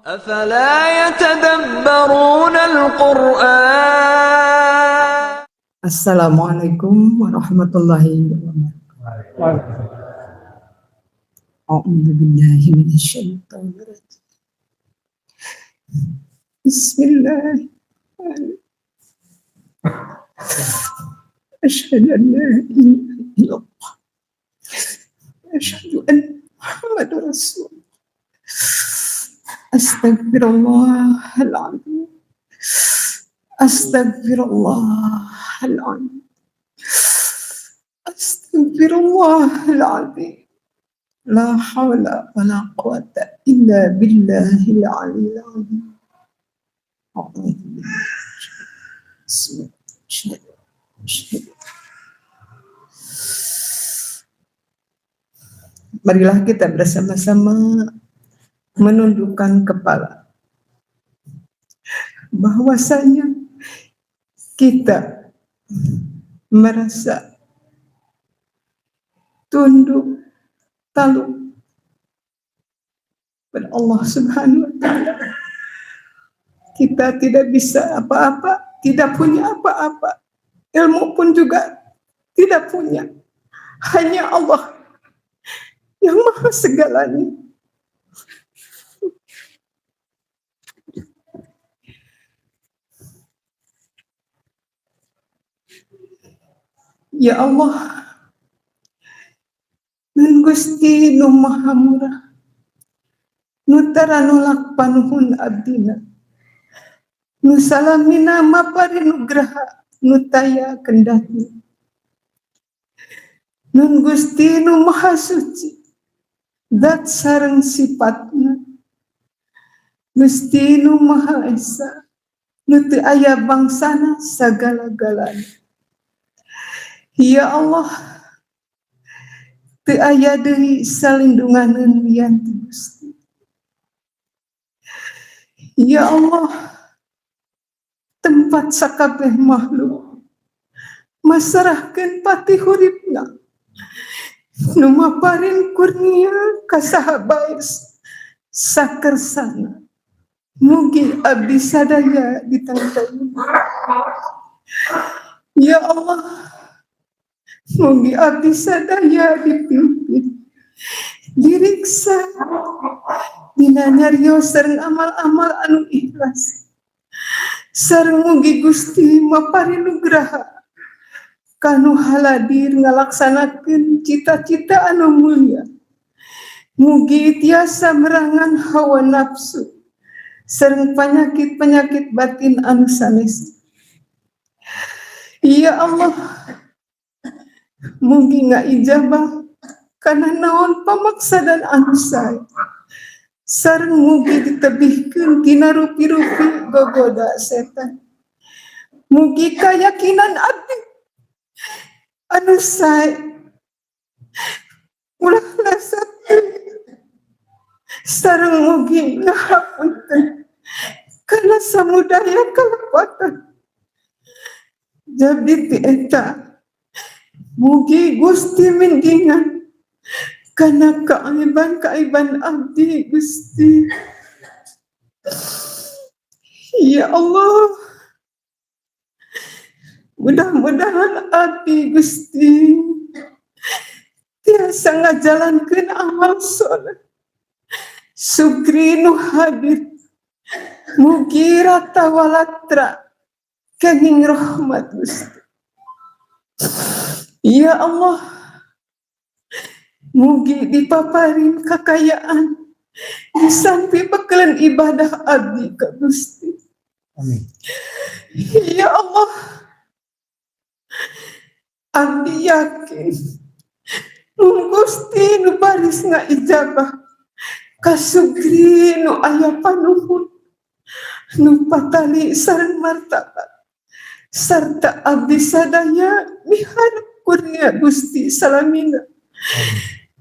أفلا يتدبرون القرآن. Assalamualaikum warahmatullahi wabarakatuh. A'udzu billahi minasyaitonir rajim. Bismillahirrahmanirrahim. Asyhadu an la ilaha illallah. Asyhadu anna Muhammadar Rasulullah. Astaghfirullahaladzim. Astaghfirullahaladzim. Astaghfirullahaladzim. La hawla wa la quwata illa billahil aliyyil azim. Marilah kita bersama-sama menundukkan kepala, bahwasanya kita merasa tunduk tunduk pada Allah Subhanahu wa Ta'ala. Kita tidak bisa apa-apa, tidak punya apa-apa, ilmu pun juga tidak punya. Hanya Allah yang maha segalanya. Ya Allah, nun Gusti nu maha murah, nu taranulak panuhun abdina, nu salamina mapari nugraha, nu taya kendati. Nun Gusti nu maha suci, dat sareng sifatna, Gusti nu maha esa, nu teu aya bangsana sagala-galana. Ya Allah, teu aya deui salindunganeun lian ti Gusti. Ya Allah, tempat sakabeh makhluk masarahkeun pati huripna, nu maparin kurnia ka saha bae sakersana. Mugi abdi sadaya ditangtayna. Ya Allah, mugi abdi sadaya dipimpin, diriksa, dina nyarios sareng amal-amal anu ikhlas. Sareng mugi Gusti mapari nugraha kanu haladir ngalaksanakeun cita-cita anu mulia. Mugi tiasa merangan hawa nafsu sareng penyakit-penyakit batin anu sanes. Ya Allah, mugi ngaijabah kana naon pamaksa dan anu sae. Sareng mugi ditebihkeun tina rupi-rupi gogoda setan. Mugi kayakinan abdi anu sae ulah lasakeun, sareng mugi ngahapunten kana samudaya kalepatan. Jadi ti eta mugi Gusti mindingan kana keaiban abdi Gusti. Ya Allah, mudah-mudahan abdi Gusti tiasa ngajalankeun amal soleh. Sugri nu hadir mugi rata walatra kenging rahmat Gusti. Ya Allah, mugi dipaparin kakayaan disampi bekelen ibadah abdi ka Gusti. Amin. Ya Allah, abdi yakin mun Gusti nu baris ngaijabah kasugri nu aya panuhun, nu patali sareng martabat, sarta abdi sadaya miharep kurnia Gusti salamina.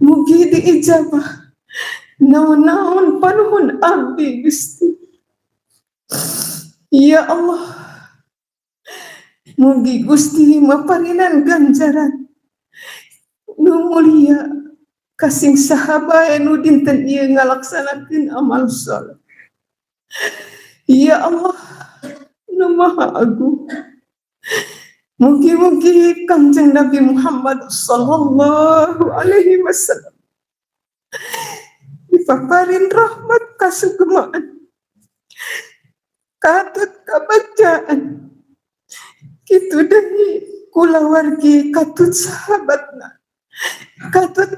Mugi diijabah naon-naon panuhun abdi Gusti. Ya Allah, mugi Gusti maparinan ganjaran nu mulia kasing sahabat nu dinten ieu ngalaksanakeun amal saleh. Ya Allah, nu Maha Agung. Mugi-mugi Kanjeng Nabi Muhammad sallallahu alaihi wasallam dipaparin rahmat kasugemaan, katut kabacaan, kitu deui kulawargi katut sahabatna, katut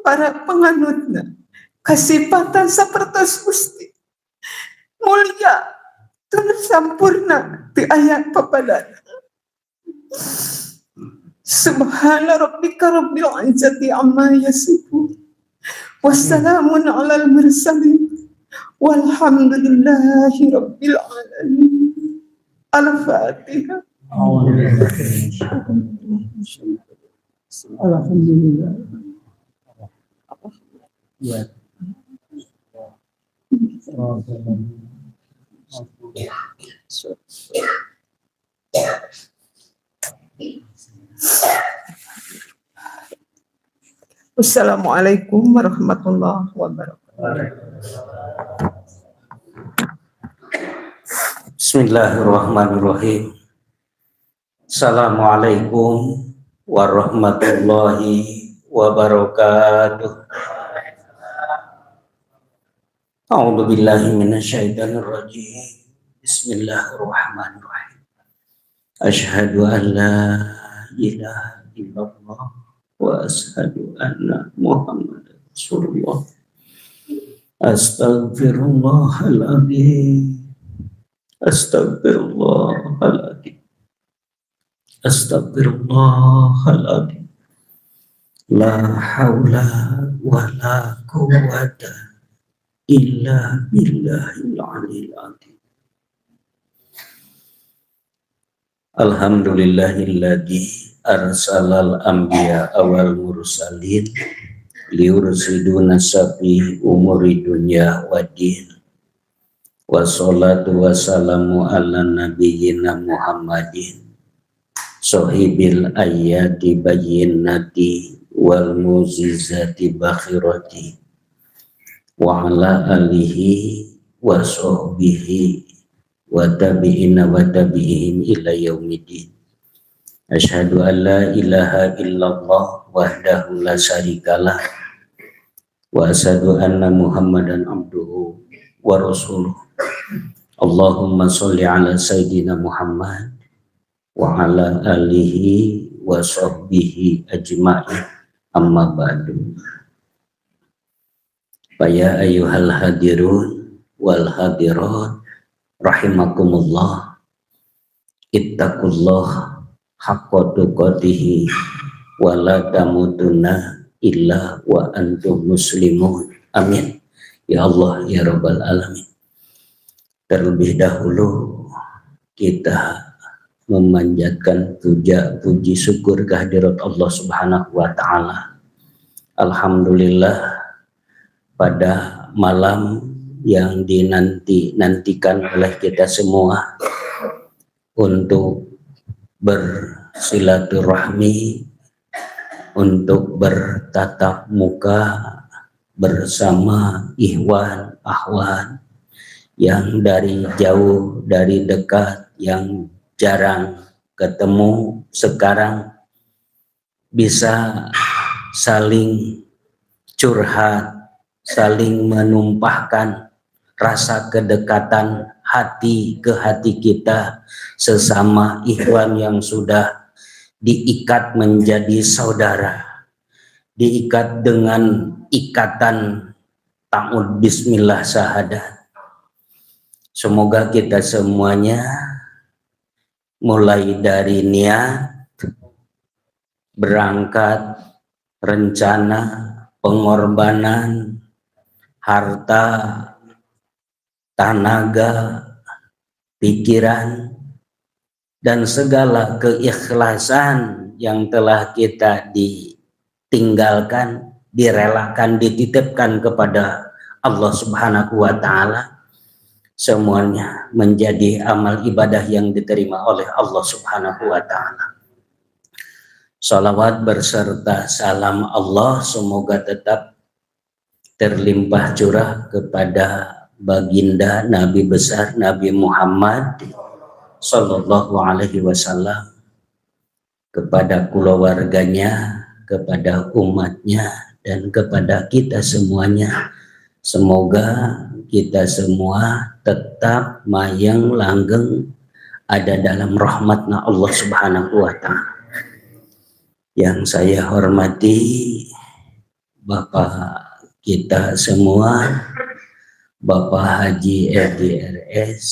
para penganutna, kasipatan sapertos Gusti mulia tur sampurna ti aya papadana. Subhana rabbika rabbil izzati amma yasifun, wassalamun alal mursalin, walhamdulillahi rabbil alamin. Al-Fatihah. Alhamdulillah. Wassalamualaikum warahmatullahi wabarakatuh. Bismillahirrahmanirrahim. Assalamualaikum warahmatullahi wabarakatuh. A'udzu billahi minasyaitonir rajim. Bismillahirrahmanirrahim. Asyhadu an la ilaha illallah wa asyhadu anna Muhammadar Rasulullah. Astaghfirullahaladzim. Astagfirullahaladzim. Astagfirullahaladzim. La haula wa la quwwata illa billahil aliyil azim. Alhamdulillahilladzi arsalal anbiya awal mursalin liursiduna safi umuri dunya waddin. Wassalatu wassalamu ala nabiyyina Muhammadin sohibil ayati bayyinati wal muzizati bakhirati wa ala alihi wa sahbihi wa tabi'ina wa tabi'ihim ila yaumiddin. Asyhadu an la ilaha illallah wahdahu la syarikalah wa asyhadu anna Muhammadan abduhu wa rasuluh. Allahumma sholli ala sayyidina Muhammad wa ala alihi wa sahbihi ajma'in, amma ba'du. Ya ayyuhal hadirun wal hadirat rahimakumullah, ittaqullah haqqa tuqatih wa la tamutunna illa wa antum muslimun. Amin ya Allah ya rabbal alamin. Terlebih dahulu kita memanjatkan puji syukur kehadirat Allah Subhanahu wa taala. Alhamdulillah, pada malam yang dinantikan oleh kita semua untuk bersilaturahmi, untuk bertatap muka bersama ikhwan akhwat yang dari jauh dari dekat, yang jarang ketemu, sekarang bisa saling curhat, saling menumpahkan rasa kedekatan hati ke hati kita sesama ikhwan yang sudah diikat menjadi saudara, diikat dengan ikatan ta'ud bismillah syahadat. Semoga kita semuanya mulai dari niat, berangkat, rencana, pengorbanan, harta, tenaga, pikiran, dan segala keikhlasan yang telah kita ditinggalkan, direlakan, dititipkan kepada Allah Subhanahu wa taala, semuanya menjadi amal ibadah yang diterima oleh Allah Subhanahu wa taala. Salawat berserta salam Allah semoga tetap terlimpah curah kepada baginda Nabi besar Nabi Muhammad Sallallahu Alaihi Wasallam, kepada keluarganya, kepada umatnya, dan kepada kita semuanya. Semoga kita semua tetap mayang langgeng ada dalam rahmatnya Allah Subhanahu wa Ta'ala. Yang saya hormati Bapak kita semua, Bapak Haji Edi RS,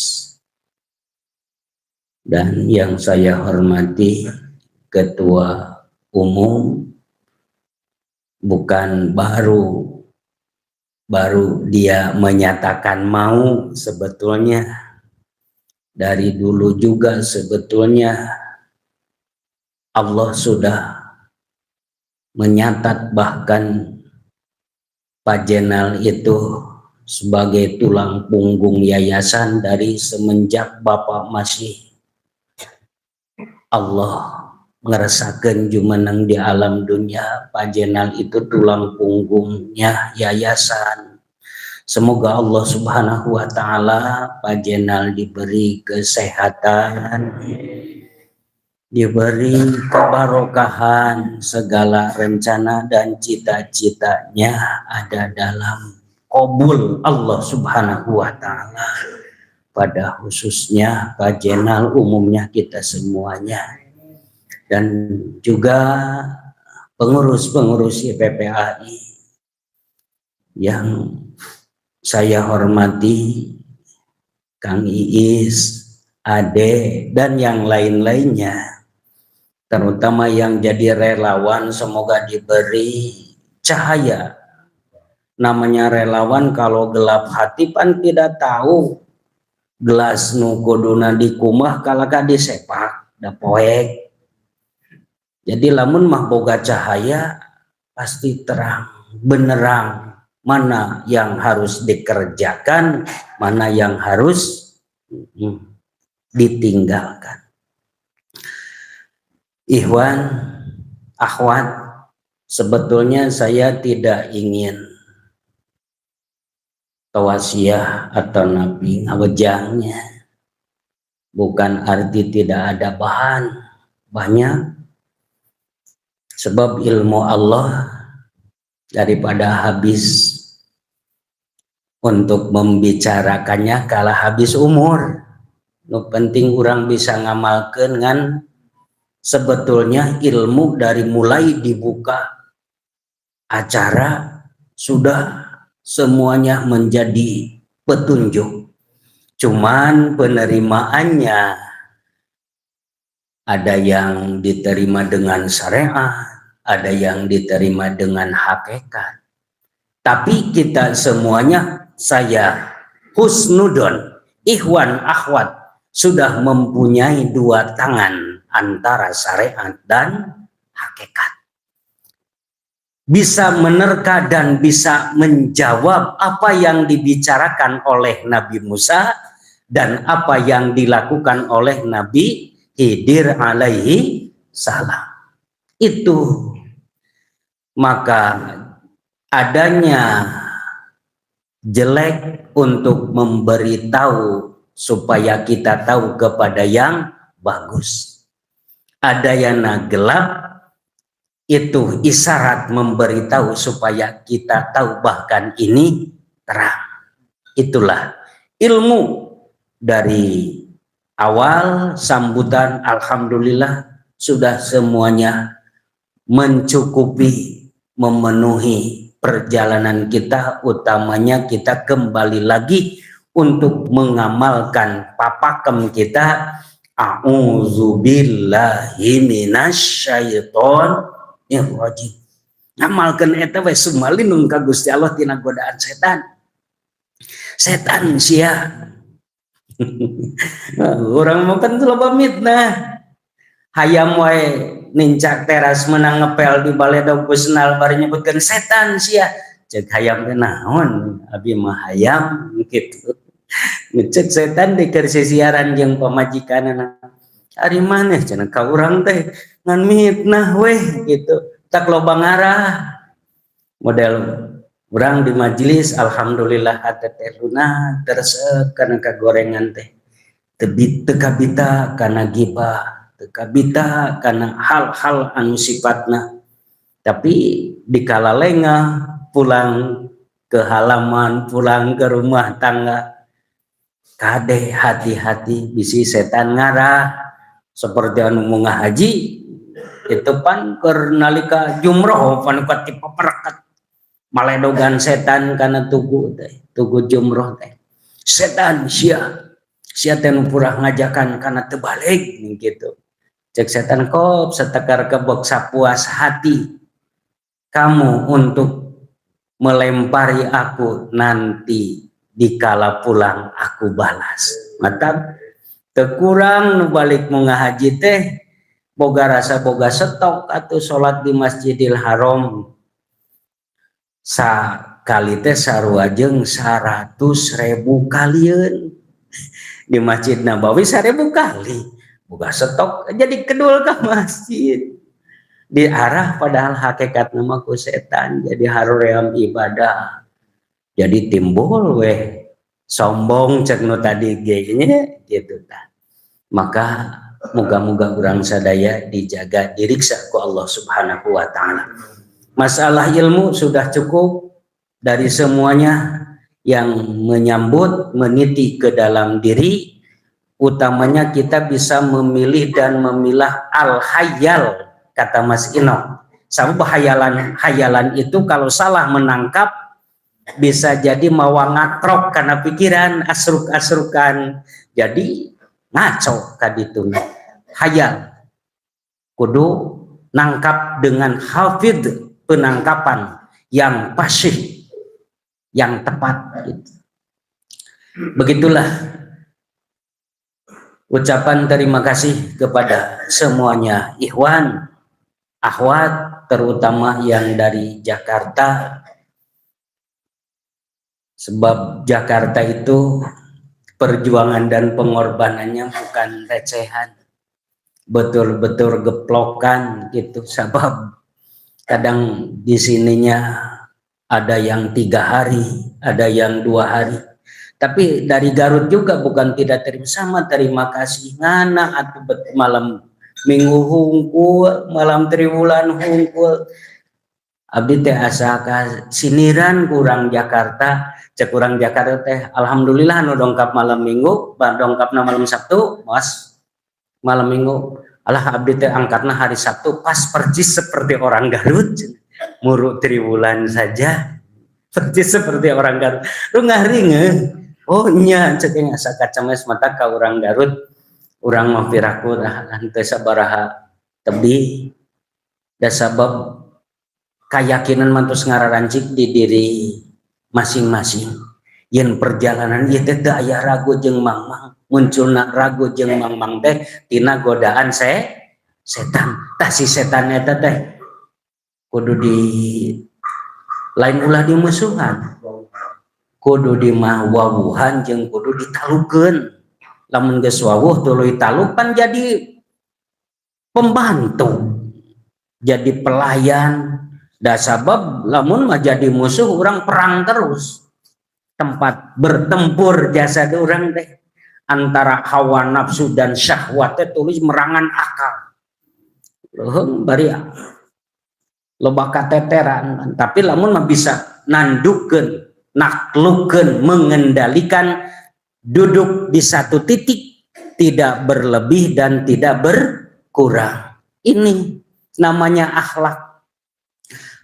dan yang saya hormati Ketua Umum, bukan baru dia menyatakan mau, sebetulnya dari dulu juga sebetulnya Allah sudah menyatat, bahkan Pak Jenal itu sebagai tulang punggung yayasan dari semenjak Bapak masih Allah ngerasakan jumeneng di alam dunia. Pak Jenal itu tulang punggungnya yayasan. Semoga Allah Subhanahu wa Ta'ala Pak Jenal diberi kesehatan, diberi kebarokahan, segala rencana dan cita-citanya ada dalam qabul Allah Subhanahu wa Ta'ala, pada khususnya Pak Jenal, umumnya kita semuanya, dan juga pengurus-pengurus YPPAI yang saya hormati, Kang Iis, Ade, dan yang lain-lainnya, terutama yang jadi relawan. Semoga diberi cahaya. Namanya relawan, kalau gelap hati pan tidak tahu gelas nu kuduna dikumah kalaka disepak da poek. Jadi lamun mah boga cahaya pasti terang benerang mana yang harus dikerjakan, mana yang harus ditinggalkan. Ikhwan, akhwat, sebetulnya saya tidak ingin tawasiyah atau nabi ngawejangnya, bukan arti tidak ada bahan, banyak. Sebab ilmu Allah daripada habis untuk membicarakannya kalah habis umur. Nu penting orang bisa ngamalkeun ngan sebetulnya ilmu dari mulai dibuka acara sudah semuanya menjadi petunjuk. Cuman penerimaannya ada yang diterima dengan syariat, ada yang diterima dengan hakikat. Tapi kita semuanya, saya husnudon, ikhwan akhwat, sudah mempunyai dua tangan antara syariat dan hakikat. Bisa menerka dan bisa menjawab apa yang dibicarakan oleh Nabi Musa dan apa yang dilakukan oleh Nabi Khidir alaihi salam. Itu maka adanya jelek untuk memberitahu supaya kita tahu kepada yang bagus. Ada yang gelap, itu isyarat memberitahu supaya kita tahu bahkan ini terang. Itulah ilmu dari awal sambutan. Alhamdulillah sudah semuanya mencukupi, memenuhi perjalanan kita. Utamanya kita kembali lagi untuk mengamalkan papakem kita, a'udzubillahi minasyaitonir rajim. Ngamalkeun eta we sumalindung ka Gusti Allah tina godaan setan. Setan sia. Orang mau kan loba mitnah. Hayam wae nincak teras menang ngepel di baledog Kusnal bari nyebutkeun setan sia. Cek hayam teh naon? Abi mah hayam gitu. Ngecek setan di keur siaran jeung pamajikanana. Ari maneh cenah ka urang teh ngan mitnah weh gitu. Tak loba ngarah. Model Urang di majelis alhamdulillah ada teh luna teresep kana kagorengan teh. Teka bita kana gibah, teka bita kana hal-hal anu sifatna. Tapi dikala lengah pulang ke halaman, pulang ke rumah tangga, kade hati-hati bisi setan ngarah seperti anu mau ngahaji itu pan keur nalika jumroh pan kati paperkat maledogan setan kana tugu teh, tugu jumroh teh. Setan sia teh nu purah ngajakan kana teu balik gitu. Cek setan kop satakar kebok sapuas hati kamu untuk melempari aku nanti dikala pulang aku balas. Mata tekurang nu balik mau ngahaji teh boga rasa boga stok atau sholat di Masjidil Haram sakali teh sarua jeung 100.000 kalian di Masjid Nabawi 1.000 kali boga stok jadi kedul ke masjid diarah padahal hakikat nama ku setan jadi haruream ibadah jadi timbul weh sombong cek nu tadi ge gitu tah. Maka moga-moga urang sadaya dijaga diriksa ku Allah Subhanahu wa taala. Masalah ilmu sudah cukup dari semuanya yang menyambut meniti ke dalam diri, utamanya kita bisa memilih dan memilah al-hayal kata Mas Ino. Sama hayalan itu kalau salah menangkap bisa jadi mawa ngatrok karena pikiran asruk-asrukan jadi ngaco kadituna. Hayal kudu nangkap dengan hafid, penangkapan yang pasih, yang tepat gitu. Begitulah ucapan terima kasih kepada semuanya ikhwan, akhwat, terutama yang dari Jakarta. Sebab Jakarta itu perjuangan dan pengorbanannya bukan recehan, betul-betul geplokan gitu. Sebab kadang di sininya ada yang 3 hari, ada yang 2 hari. Tapi dari Garut juga bukan tidak terima kasih ngana atau malam minggu hungkul, malam triwulan hungkul. Abdi teh asa ka siniran kurang Jakarta, cek kurang Jakarta teh alhamdulillah nu dongkap malam minggu, dongkapna malam Sabtu, mas malam minggu. Alah abdi teh angkatna hari Sabtu pas percis seperti orang Garut. Muruk triwulan saja percis seperti orang Garut. Lu ngaringeuh. Oh nya cek asa kacames mata ka urang Garut. Urang mah piraku teu sabaraha tebih. Da sabab keyakinan mantus ngararancik di diri masing-masing. Yen perjalanan ieu teh teu aya ragu jeung mangmang, munculna ragu jeung mangmang teh tina godaan setan. Tah si setan eta teh kudu di lain ulah di musuhan, kudu di mawawuhan jeung kudu ditalukeun. Lamun geus wawuh tuluy taluk pan jadi pembantu, jadi pelayan. Da sabab lamun mah jadi musuh urang perang terus. Tempat bertempur jasad urang teh antara hawa nafsu dan syahwat teh tulis merangan akal. Leuheung bari loba kateteran, tapi lamun mah bisa nandukeun, naklukeun, mengendalikan, duduk di satu titik, tidak berlebih dan tidak berkurang. Ini namanya akhlak.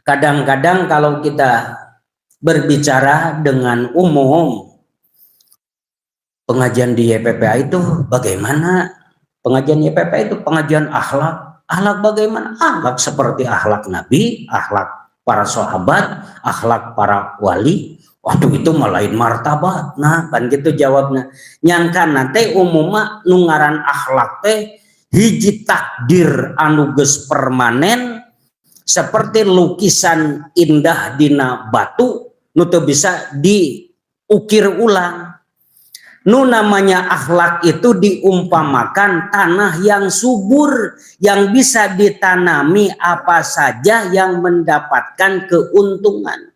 Kadang-kadang kalau kita berbicara dengan umum, pengajian di YPPA itu bagaimana? Pengajian YPPA itu pengajian akhlak. Akhlak bagaimana? Akhlak seperti akhlak Nabi, akhlak para sahabat, akhlak para wali. Waduh itu mah lain martabat. Nah kan gitu jawabnya. Nyangkana teh umumna nu ngaran akhlak teh hiji takdir anu geus permanen seperti lukisan indah dina batu nu teu bisa diukir ulang. Nu namanya akhlak itu diumpamakan tanah yang subur yang bisa ditanami apa saja yang mendapatkan keuntungan.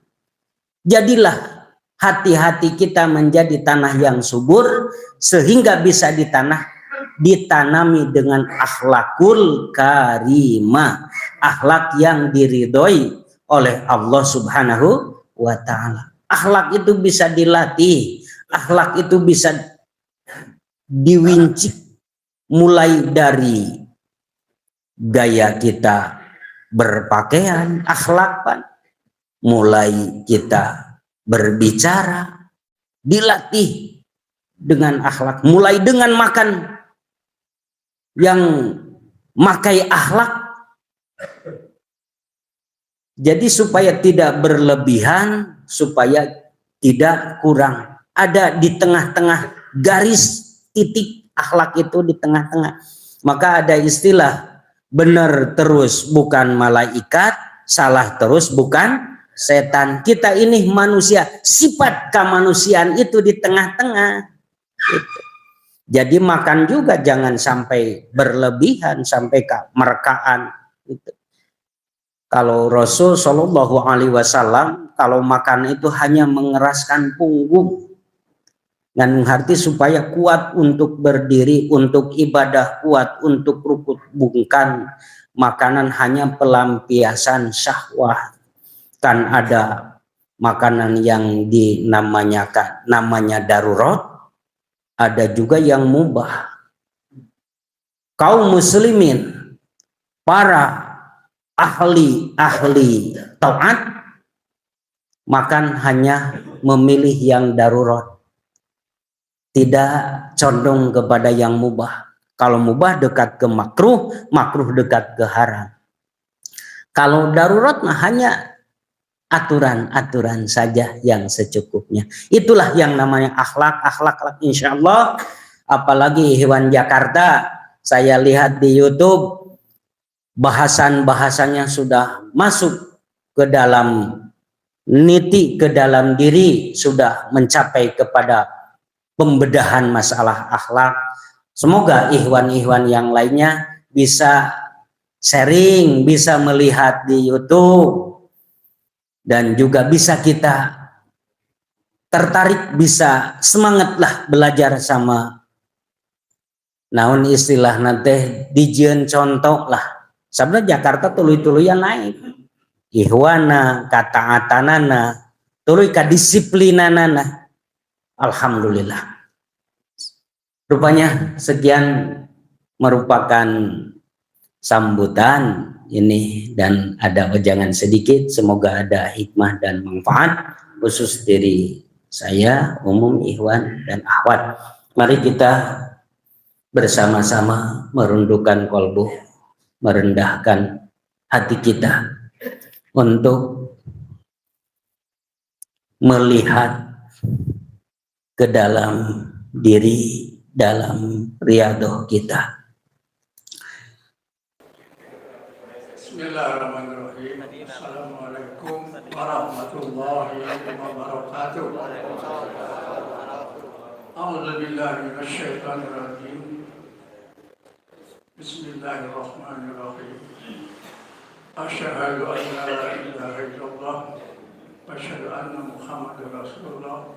Jadilah hati-hati kita menjadi tanah yang subur sehingga bisa ditanami dengan akhlakul karimah, akhlak yang diridhoi oleh Allah Subhanahu wa taala. Akhlak itu bisa dilatih, akhlak itu bisa diwincik mulai dari gaya kita berpakaian, akhlak kan, mulai kita berbicara, dilatih dengan akhlak, mulai dengan makan yang makai akhlak. Jadi supaya tidak berlebihan, supaya tidak kurang. Ada di tengah-tengah garis titik akhlak itu di tengah-tengah. Maka ada istilah benar terus bukan malaikat, salah terus bukan setan. Kita ini manusia, sifat kemanusiaan itu di tengah-tengah. Jadi makan juga jangan sampai berlebihan, sampai merkaan. Kalau Rasul Shallallahu Alaihi Wasallam kalau makan itu hanya mengeraskan punggung, dan arti supaya kuat untuk berdiri, untuk ibadah kuat, untuk rukuk bungkan. Makanan hanya pelampiasan syahwat. Kan ada makanan yang namanya darurat, ada juga yang mubah. Kaum muslimin, para ahli taat, makan hanya memilih yang darurat, tidak condong kepada yang mubah. Kalau mubah dekat ke makruh, makruh dekat ke haram. Kalau darurat hanya aturan-aturan saja yang secukupnya. Itulah yang namanya akhlak insya Allah. Apalagi hewan Jakarta, saya lihat di YouTube bahasan-bahasanya sudah masuk ke dalam niti, ke dalam diri, sudah mencapai kepada pembedahan masalah akhlak. Semoga ikhwan-ikhwan yang lainnya bisa sharing, bisa melihat di YouTube, dan juga bisa kita tertarik, bisa semangatlah belajar sama naon istilah nanti dijieun contoh lah. Sebenarnya Jakarta tuluy-tuluyan naik. Ihwana, kataatanana, tuluy kadisiplinanana. Alhamdulillah. Rupanya sekian merupakan sambutan ini dan ada wejangan sedikit. Semoga ada hikmah dan manfaat khusus diri saya, umum, ikhwan dan akhwat. Mari kita bersama-sama merundukkan kolbu, merendahkan hati kita untuk melihat ke dalam diri, dalam riyadhah kita. Bismillahirrahmanirrahim. Assalamualaikum warahmatullahi wabarakatuh. A'udzu billahi minasy syaithanir rajim. Bismillahirrahmanirrahim. Asyhadu an la ilaha illallah wa asyhadu anna Muhammadar Rasulullah.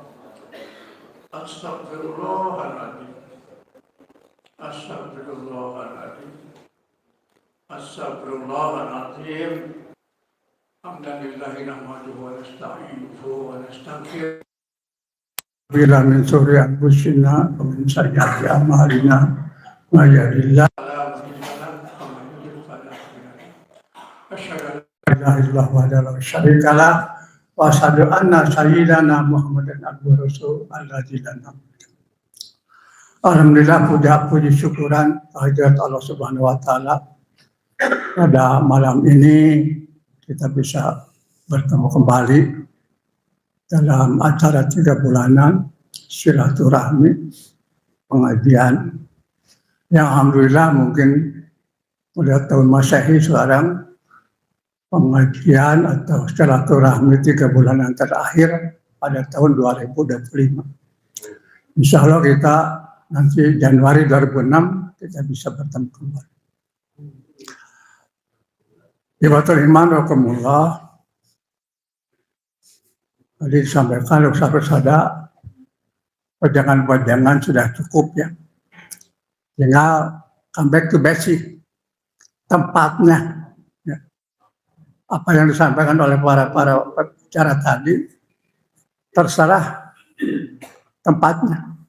Astagfirullahaladzim. Astagfirullahaladzim. Astagfirullahaladzim. Hamdalillahi nahmaduhu wa nasta'inuhu wa nastaghfiruh. Bila min syururi anfusina wa min sayyiati a'malina may yahdihillahu fala mudilla lahu wa may yudlil fala hadiya lahu. Asyhadu an la ilaha illallah wahdahu la syarika lahu wa asyhadu anna sayyidana Muhammadan abduhu rasul alladzi la nabiyya. Alhamdulillah, puji syukuran kehadirat Allah Subhanahu wa taala. Pada malam ini kita bisa bertemu kembali dalam acara 3 bulanan silaturahmi pengajian yang alhamdulillah mungkin udah tahun Masehi sekarang pengajian atau silaturahmi 3 bulanan terakhir pada tahun 2025. Insya Allah kita nanti Januari 2006 kita bisa bertemu kembali. Ibatul iman wa kumullah. Tadi disampaikan Ustaz ada wejangan-wejangan sudah cukup ya. Tinggal come back to basic, tempatnya. Ya. Apa yang disampaikan oleh para bicara tadi, terserah tempatnya.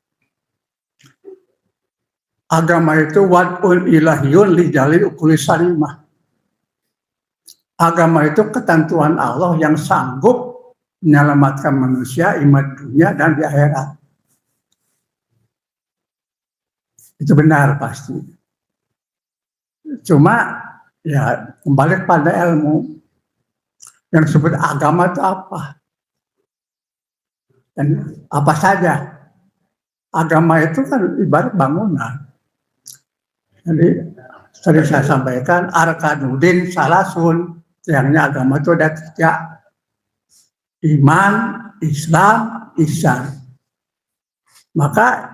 Agama itu wad'un ilahiyun li jalil ukuli salimah. Agama itu ketentuan Allah yang sanggup menyelamatkan manusia iman dunia dan di akhirat. Itu benar pasti. Cuma ya kembali pada ilmu. Yang disebut agama itu apa? Dan apa saja? Agama itu kan ibarat bangunan. Jadi tadi saya sampaikan arkanuddin salasun, tiangnya agama itu ada 3. Iman, Islam, ihsan. Maka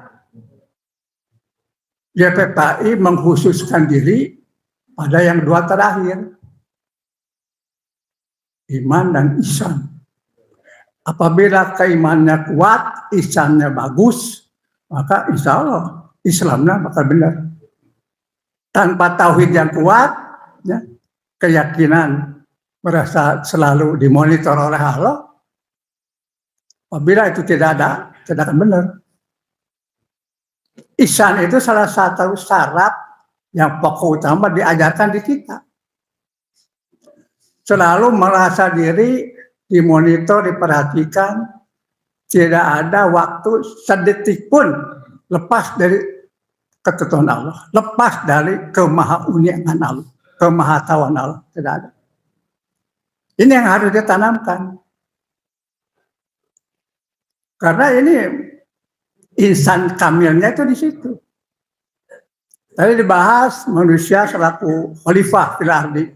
YPPI mengkhususkan diri pada yang 2 terakhir. Iman dan ihsan. Apabila keimanannya kuat, ihsannya bagus, maka insya Allah Islamnya bakal benar. Tanpa tauhid yang kuat, ya, keyakinan merasa selalu dimonitor oleh Allah, apabila itu tidak akan benar. Ihsan itu salah satu syarat yang pokok utama diajarkan di kita. Selalu merasa diri dimonitor, diperhatikan, tidak ada waktu sedetik pun lepas dari ketentuan Allah, lepas dari kemahaunian Allah, kemahatauan Allah, tidak ada. Ini yang harus ditanamkan. Karena ini insan kamilnya itu di situ. Tadi dibahas manusia selaku khalifah fil ardi,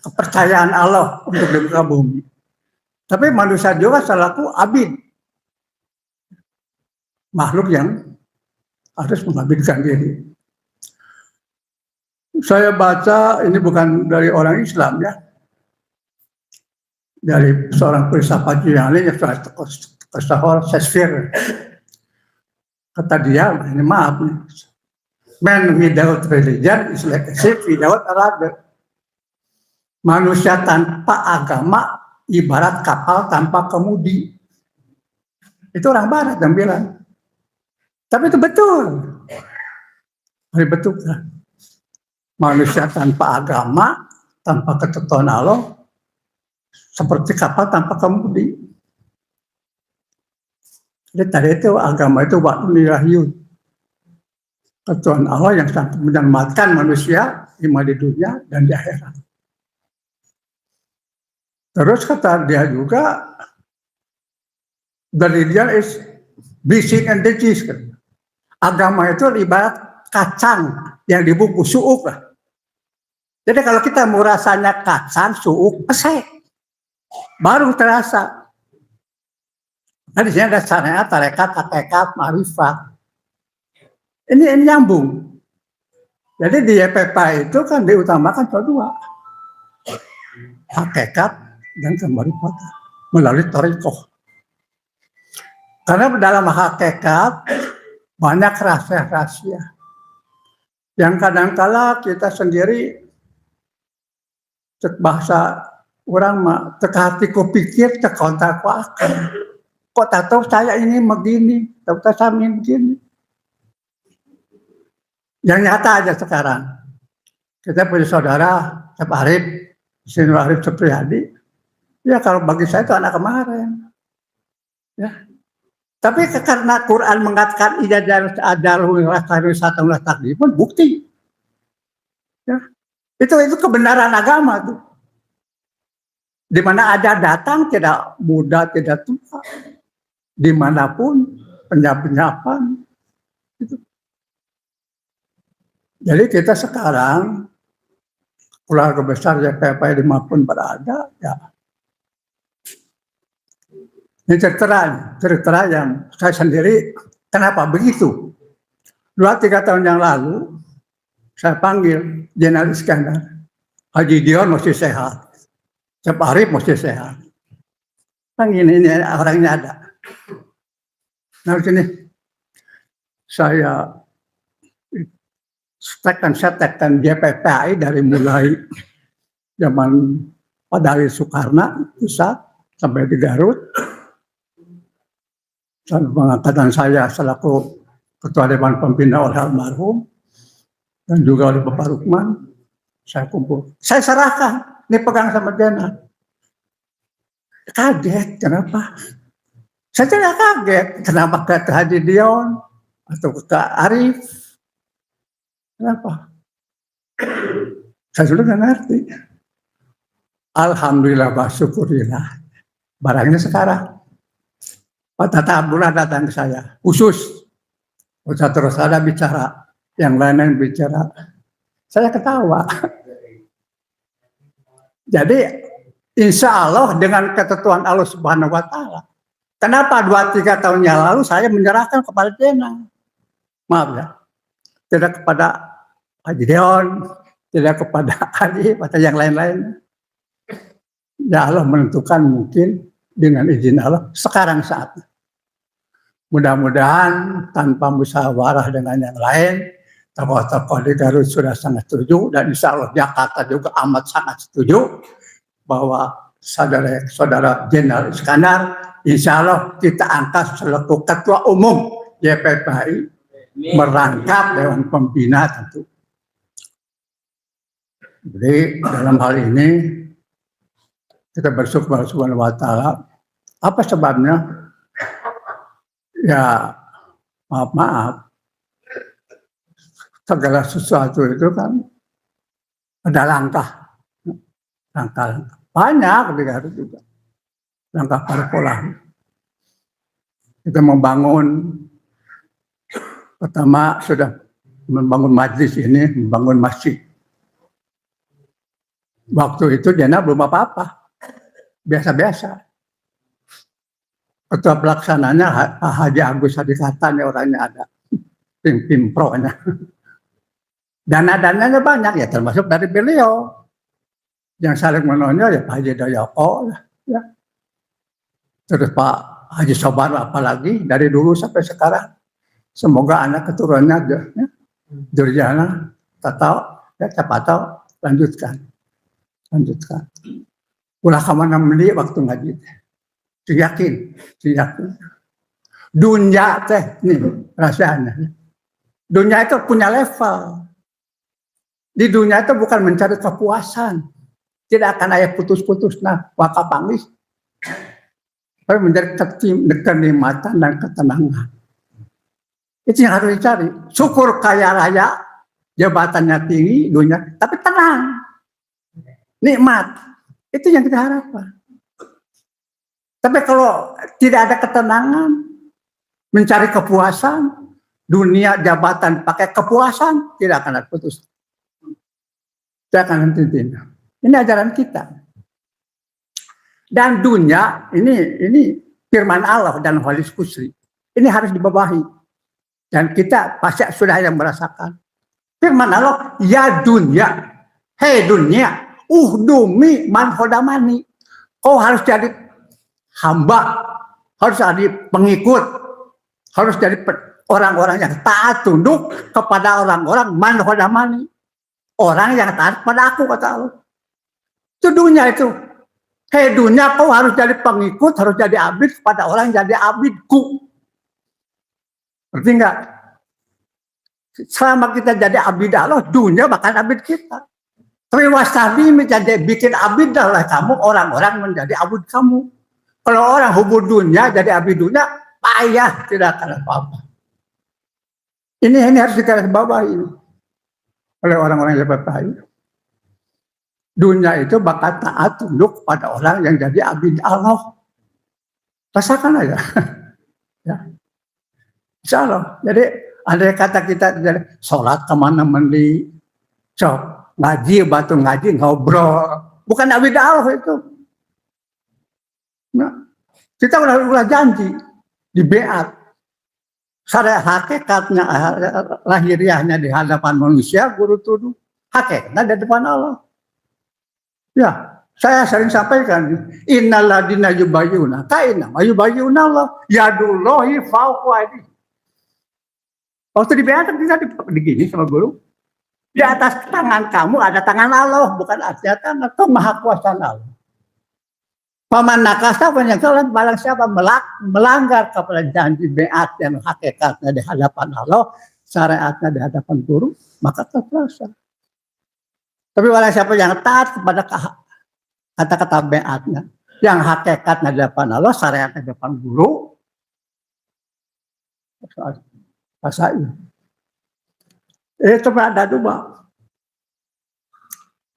kepercayaan Allah untuk di muka bumi. Tapi manusia juga selaku abid, makhluk yang harus mengabidkan diri. Saya baca, ini bukan dari orang Islam ya, dari seorang filsafat Yunani yang Christopher Shakespeare. Kata dia, ini maaf nih, man without religion is like a ship without a rudder. Manusia tanpa agama ibarat kapal tanpa kemudi. Itu orang Barat yang bilang. Tapi itu betul. Betul kan? Manusia tanpa agama, tanpa ketentuan Allah, seperti kapal tanpa kemudi. Jadi tadi itu agama itu wad'un ilahiyun. Ketentuan Allah yang sangat menyelamatkan manusia iman di dunia dan di akhirat. Terus kata dia juga, the religion is basic and digis. Agama itu ibarat kacang yang dibungkus suuk lah. Jadi kalau kita mau rasanya kacang, suuk, pesek, baru terasa. Nah di sini ada syariat, tarekat, hakikat, ma'rifat. Ini nyambung. Jadi di YPP itu kan diutamakan kedua, hakikat dan kemarifatan melalui thariqah. Karena dalam hakikat banyak rahasia-rahasia yang kadang-kala kita sendiri cek bahasa orang mah cek hati ku pikir cek kontak ku akan kok tak tahu saya ini begini, tahu saya ini begini. Yang nyata aja sekarang kita punya saudara Syekh Arif, Syekh Arif Supriyadi. Ya kalau bagi saya itu anak kemarin. Ya. Tapi karena Quran mengatakan ijazah takdir pun bukti. Ya. Itu kebenaran agama tuh. Di mana ada datang tidak muda tidak tua. Dimanapun penyapan itu. Jadi kita sekarang keluarga besar YPP dimanapun berada ya. Ini cerita yang saya sendiri, kenapa begitu? 2-3 tahun yang lalu, saya panggil Jenderal Iskandar. Haji Dion mesti sehat, Syekh Arif mesti sehat. Kan ini orangnya ada. Nah sini saya tekkan JPPI dari mulai zaman Padahari Soekarno pusat sampai di Garut. Dan pengangkatan saya selaku Ketua Dewan Pembina oleh almarhum dan juga oleh Bapak Rukman, saya kumpul. Saya serahkan, ini pegang sama Jena. Kaget, kenapa? Saya tidak kaget, kenapa ke Haji Dion atau ke Arif? Kenapa? Saya sudah tidak ngerti. Alhamdulillah, syukurillah. Barangnya sekarang. Pak Tata Abdullah datang ke saya, khusus. Ustaz terus ada bicara, yang lain bicara. Saya ketawa. Jadi, insya Allah dengan ketentuan Allah Subhanahu Wa Taala. Kenapa 2-3 tahun yang lalu saya menyerahkan kepada Jena? Maaf ya, tidak kepada Haji Deon, tidak kepada Haji atau yang lain-lain. Ya Allah menentukan mungkin dengan izin Allah sekarang saatnya. Mudah-mudahan tanpa musyawarah dengan yang lain, tokoh-tokoh di Garut sudah sangat setuju dan insya Allah Jakarta juga amat sangat setuju bahwa saudara Jenderal Iskandar insya Allah kita angkat selaku Ketua Umum JPPI merangkap Dewan Pembina tentu. Jadi dalam hal ini kita bersyukur Subhanahu Wa Taala. Apa sebabnya? Ya maaf, segala sesuatu itu kan ada langkah banyak di Garut juga, langkah parpola. Kita membangun, pertama sudah membangun majlis ini, membangun masjid. Waktu itu Jena belum apa-apa, biasa-biasa. Ketua pelaksananya Pak Haji Agus Hadikatan, orangnya ada, tim pro-nya. Dana-dananya banyak ya, termasuk dari beliau. Yang saling menonjol ya Pak Haji Dayoko, ya. Terus Pak Haji Sobar apalagi dari dulu sampai sekarang. Semoga anak keturunannya ya, Durjana, Tatau, ya Capatau, lanjutkan. Ulah kemana meli waktu ngaji. Yakin. Dunia teh nih rasanya. Dunia itu punya level. Di dunia itu bukan mencari kepuasan. Tidak akan ada putus-putus nah waka pangis. Tapi mencari kenikmatan dan ketenangan. Itu yang harus dicari. Syukur kaya raya, jabatannya tinggi, dunia, tapi tenang. Nikmat. Itu yang kita harapkan. Tapi kalau tidak ada ketenangan, mencari kepuasan, dunia jabatan pakai kepuasan, tidak akan ada putus. Tidak akan henti. Ini ajaran kita. Dan dunia, ini firman Allah dan hadis qudsi. Ini harus dibawahi. Dan kita pasti sudah yang merasakan. Firman Allah, ya dunia, hei dunia, dumi man hodamani. Kau harus jadi hamba, harus jadi pengikut, harus jadi orang-orang yang taat tunduk kepada orang-orang man hodamani. Orang yang taat pada aku, kata Allah. Itu dunia itu. Hei dunia, kau harus jadi pengikut, harus jadi abid kepada orang yang jadi abidku. Ngerti enggak? Selama kita jadi abid Allah, dunia bakal abid kita. Tapi wasabi menjadi bikin abid adalah kamu, orang-orang menjadi abid kamu. Kalau orang hubung dunia jadi abid dunia, payah, tidak akan apa-apa. Ini harus digarisbawahi oleh orang-orang yang berpahaya. Dunia itu bakal taat tunduk pada orang yang jadi abid Allah. Rasakan aja. Ya. Insya Allah. Jadi ada kata kita sholat kemana mandi, cok ngaji batu ngaji ngobrol, bukan abid Allah itu. Nah, kita udah janji di beat. Sada hakikatnya lahiriahnya di hadapan manusia guru tuduh, hakikatnya di depan Allah. Ya, Saya sering sampaikan, innalladzina yubayyuna ka'inna yubayyuna Allah yadullahi fawqa aydihim. Waktu di BA kita digini sama guru. Di atas tangan kamu ada tangan Allah, bukan artinya tangan kemahakuasaan Allah. Paman nakasa penyesalan barang siapa melanggar kepada janji beat yang hakikatnya di hadapan Allah, syariatnya di hadapan guru, maka terpaksa. Tapi barang siapa yang taat kepada kata-kata beatnya, yang hakikatnya di hadapan Allah, syariatnya di hadapan guru, rasain. Itu ada dua.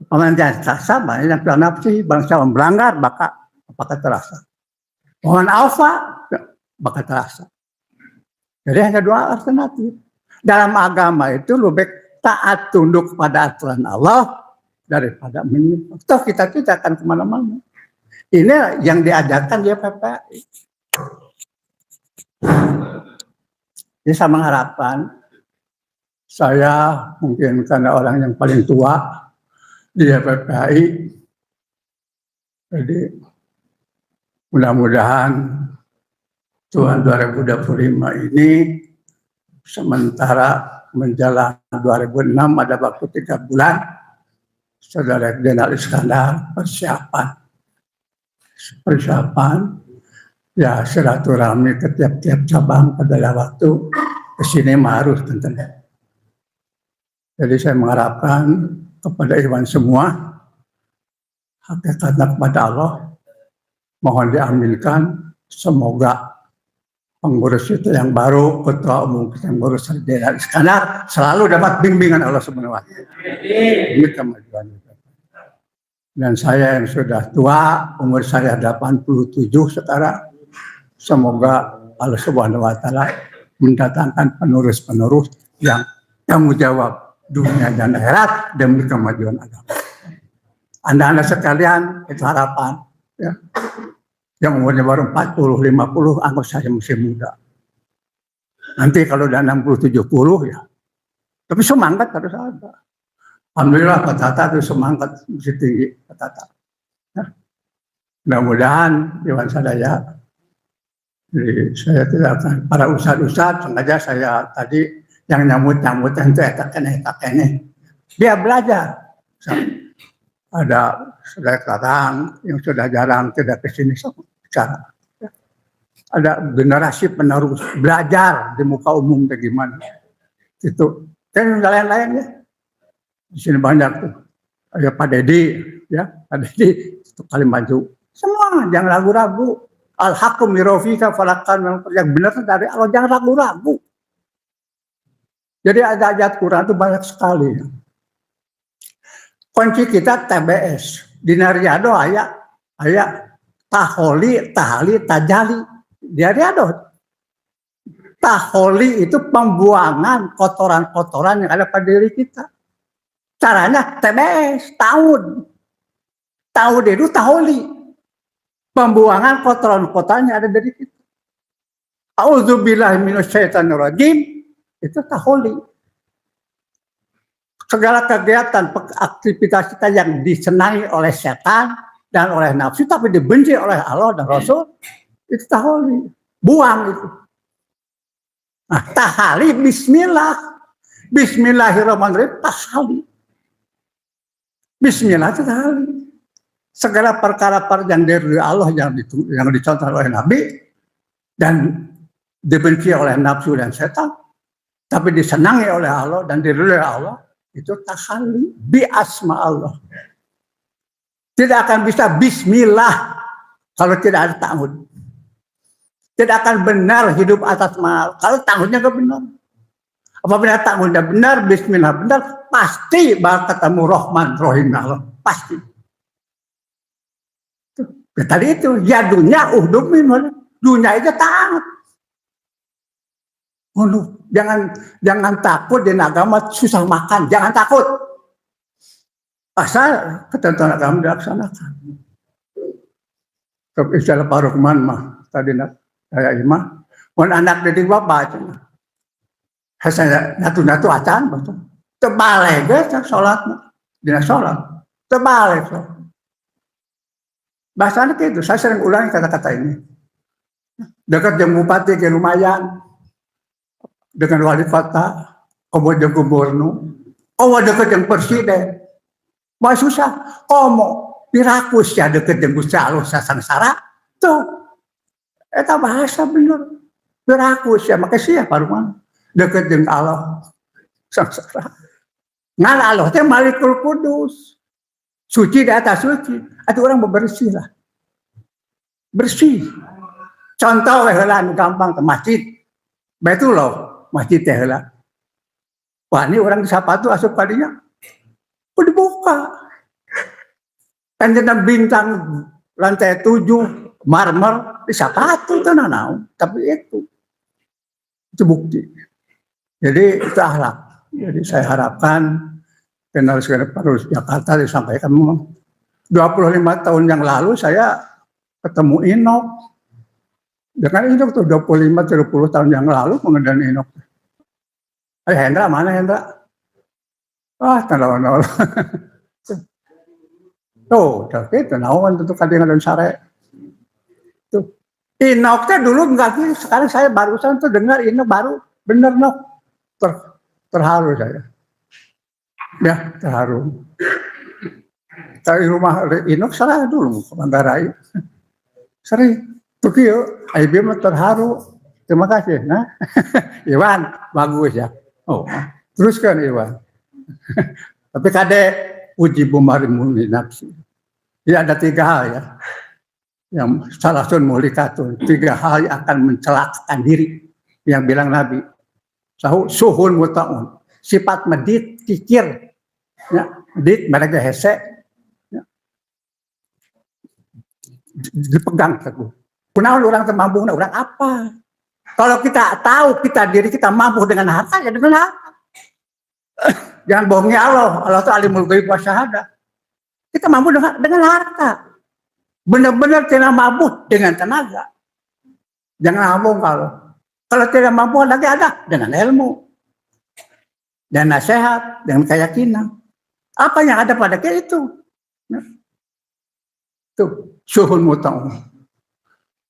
Paman jangan terasa, yang nafsi, bangsa melanggar, bakal terasa. Mohon alfa, bakal terasa. Jadi hanya dua alternatif. Dalam agama itu lebih taat tunduk pada aturan Allah daripada menyimpang. Toh kita tidak akan kemana-mana. Ini yang diajarkan dia PPI. Jadi saya mengharapkan, saya mungkin karena orang yang paling tua di PPI, jadi mudah-mudahan tahun 2025 ini sementara menjelang 2006 ada waktu 3 bulan, Saudara Jenderal Iskandar persiapan ya silaturahmi ke tiap-tiap cabang pada waktu kesini harus tentunya. Jadi saya mengharapkan kepada Iwan semua hakikatnya kepada Allah mohon diaminkan, semoga pengurus itu yang baru, ketua umum yang baru Jenderal Iskandar selalu dapat bimbingan Allah Subhanahu wa taala. Ini kemajuan. Dan saya yang sudah tua, umur saya 87 sekarang, semoga Allah Subhanahu wa taala mendatangkan penerus-penerus yang tanggung jawab dunia dan akhirat demi kemajuan agama. Anda sekalian, itu harapan. Ya. Yang umurnya baru 40, 50, anggap saya masih muda. Nanti kalau udah 60, 70 ya. Tapi semangat harus ada. Alhamdulillah Pak Tata itu semangat masih tinggi Pak Tata. Ya. Mudah-mudahan Dewan Sadaya. Jadi saya tidak akan, para ustadz sengaja saya tadi yang nyambut-nyambut itu etak-enek. Dia belajar. Ada saudara Karang yang sudah jarang tidak kesini bicara. Ada generasi penerus belajar di muka umum bagaimana. Itu dan lain-lain ya. Di sini banyak tuh. Ada Pak Dedi, ya Pak Dedi itu kali maju. Semua jangan ragu-ragu. Al-haqqu mirofika falakan yang benar dari Allah, jangan ragu-ragu. Jadi ada ayat Quran itu banyak sekali. Kunci kita TBS. Di Nariado ayat taholi, tahali, tajali. Di Nariado. Taholi itu pembuangan kotoran-kotoran yang ada pada diri kita. Caranya TBS, tahun. Tahun itu taholi. Pembuangan kotoran-kotoran yang ada dari kita. A'udzubillahi minasyaitonirrajim. Itu taholi. Segala kegiatan, aktivitas kita yang disenangi oleh setan dan oleh nafsu, tapi dibenci oleh Allah dan Rasul, itu taholi. Buang itu. Nah, tahali, bismillah. Bismillahirrahmanirrahim, tahali. Bismillah itu tahali. Segala perkara yang dari Allah yang dicontoh oleh Nabi dan dibenci oleh nafsu dan setan, tapi disenangi oleh Allah dan diridhoi oleh Allah, itu tahalli bi asma Allah. Tidak akan bisa bismillah kalau tidak ada ta'awud. Tidak akan benar hidup atas mal kalau ta'awudnya enggak benar. Apabila ta'awudnya benar, bismillah benar, pasti bakal ketemu Rahman Rahim Allah, pasti. Tadi itu ya dunia dunia itu taat. Jangan takut di agama susah makan, jangan takut. Asal ketentuan agama dilaksanakan. Ke istilah Pak Rukman mah tadi saya imah, mun anak dari bapak aja. Saya natu acan betul. Terbalik guys sholat, dina sholat terbalik. Bahasanya kayak itu, saya sering ulangi kata-kata ini. Dekat dengan bupati kayak lumayan, dengan wali kota, kemudian gubernur, dekat dengan presiden, wah susah, pirakus ya dekat dengan Gusti Allah sangsara, tuh, itu bahasa bener, pirakus ya, makasih ya paruman, dekat dengan Allah sangsara, ngal Allah teh Malikul Kudus, suci di atas suci, itu orang bersih lah, bersih. Contoh heula gampang ke masjid. Baitullah, masjid teh heula. Wah, ini orang disapa tuh asup kadinya. Dibuka. Kan jeneng bintang lantai 7 marmer disapa tuh naon. Tapi itu bukti. Jadi itu akhlak. Jadi saya harapkan General Sekretariat Jakarta disampaikan 25 tahun yang lalu saya ketemu Inok. Dengan Inok tuh 25-30 tahun yang lalu mengendan Inok. Hendra mana Hendra? Tanawan. Tuh, tapi tanawan tentu kadang dan sare. Tuh, Inok teh dulu enggak gitu. Sekarang saya barusan tuh dengar Inok baru bener Nok. Terharu saya. Ya, terharu. Dari rumah Inok salah dulu ke Manggarai. Sering. Tuh IBM terharu. Terima kasih. Nah, Iwan bagus ya. Teruskan Iwan. Tapi kadek uji bumarimun nafsi. Ya ada 3 hal ya. Yang salasun mulikatun. 3 hal yang akan mencelakakan diri. Yang bilang Nabi. Suhun muta'un. Sifat medit, kikir. Ya, medit, mereka hese. Ya. Dipegang teguh. Kunaon orang mampu, orang apa? Kalau kita tahu diri kita mampu dengan harta, ya dengan harta. Jangan bohongi Allah. Allah itu alimul ghaib wa syahadah. Kita mampu dengan harta. Benar-benar tidak mampu dengan tenaga. Jangan ngomong kalau tidak mampu lagi ada dengan ilmu dan nasihat dengan keyakinan. Apa yang ada pada kita itu? Tuh, syuhul muta'un.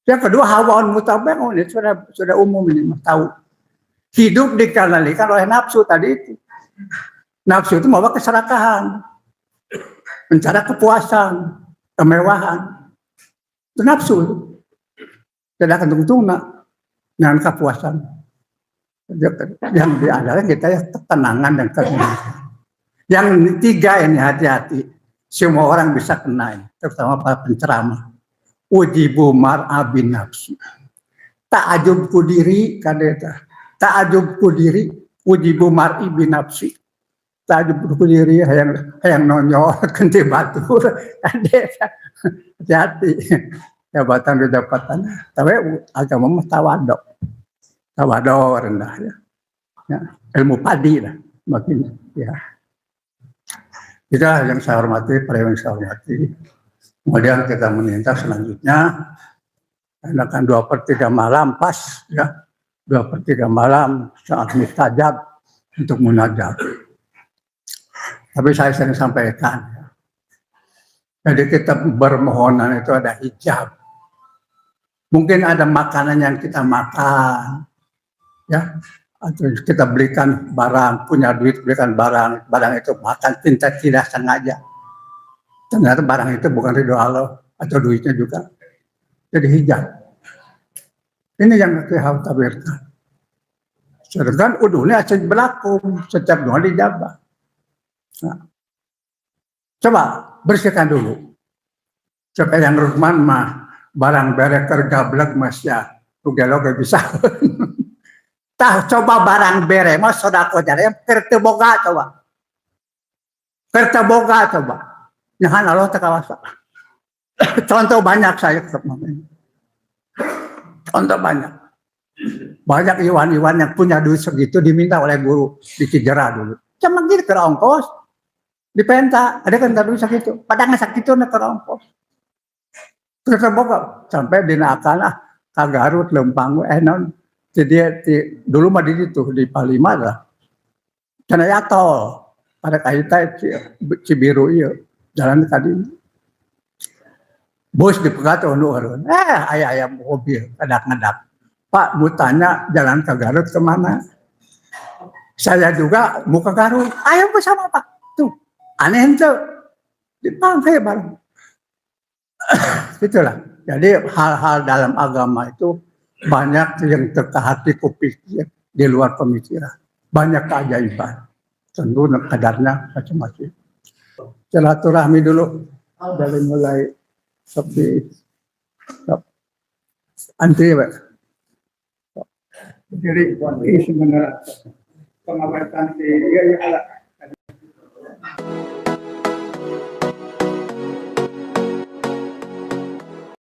Yang kedua, hawaun mutabi'un, ini sudah umum ini, tahu. Hidup dikendalikan oleh nafsu tadi itu. Nafsu itu membawa keserakahan, mencari kepuasan, kemewahan. Itu nafsu. Tidak akan tunggu-tunggu dengan kepuasan. Yang diadakan kita ya ketenangan dan ketenangan. Yang 3 ini hati-hati. Semua orang bisa kena, terutama para penceramah. Ujibu mar'abin nafsi. Ta'ajubku diri kadeta. Ta'ajubku diri ujibu mar'ibin nafsi. Ta'ajubku diri yang nonyol kenti batur. Kadeta. Hati-hati. Jabatan kedapatan. Tapi agama mah tawaduk. Tawaduk rendah ya. Ilmu padi lah makin ya. Kita yang saya hormati, para yang saya hormati. Kemudian kita menindak selanjutnya, adakan 2/3 malam pas ya, 2/3 malam saat mustajab untuk munajat. Tapi saya sering sampaikan, ya. Jadi kita bermohonan itu ada hijab. Mungkin ada makanan yang kita makan, ya, atau kita belikan barang, punya duit belikan barang itu makan tidak sengaja. Ternyata barang itu bukan ridho Allah atau duitnya juga. Jadi hijab. Ini yang kita harus tabirkan. Sedangkan uduhnya akan berlaku setiap doa dijabah. Nah, coba bersihkan dulu. Supaya yang Rukman mah barang berek kergablek mas ya. Ugelo gak bisa. Tah coba barang bere mas sodako jare kerteboga coba. Kerteboga coba. Nyahan Allah terkawasa. Contoh banyak saya ketemu. Contoh banyak. Banyak iwan-iwan yang punya duit segitu diminta oleh guru di Cijera dulu. Cuma gitu ke ongkos. Di Penta, ada kan duit segitu. Padahal segitu nak ke ongkos. Terus terbuka. Sampai dinakan ke Garut, Lempang. Non. Jadi dulu mah di situ, di Palima lah. Karena ya tol. Pada kaitan Cibiru iya. Jalan tadi. Bos dipegat nu harun. Ayah mobil kadak-kadak. Pak, mau tanya jalan ke Garut kemana? Saya juga mau ke Garut. Ayo bersama Pak. Tuh, aneh itu. Dipanggil bareng. Itulah. Jadi hal-hal dalam agama itu banyak yang terhati kupikir di luar pemikiran. Banyak keajaiban. Tentu kadarnya macam-macam. Silaturahmi dulu dari mulai seperti anti Pak. Jadi sebenarnya pengabaikan ya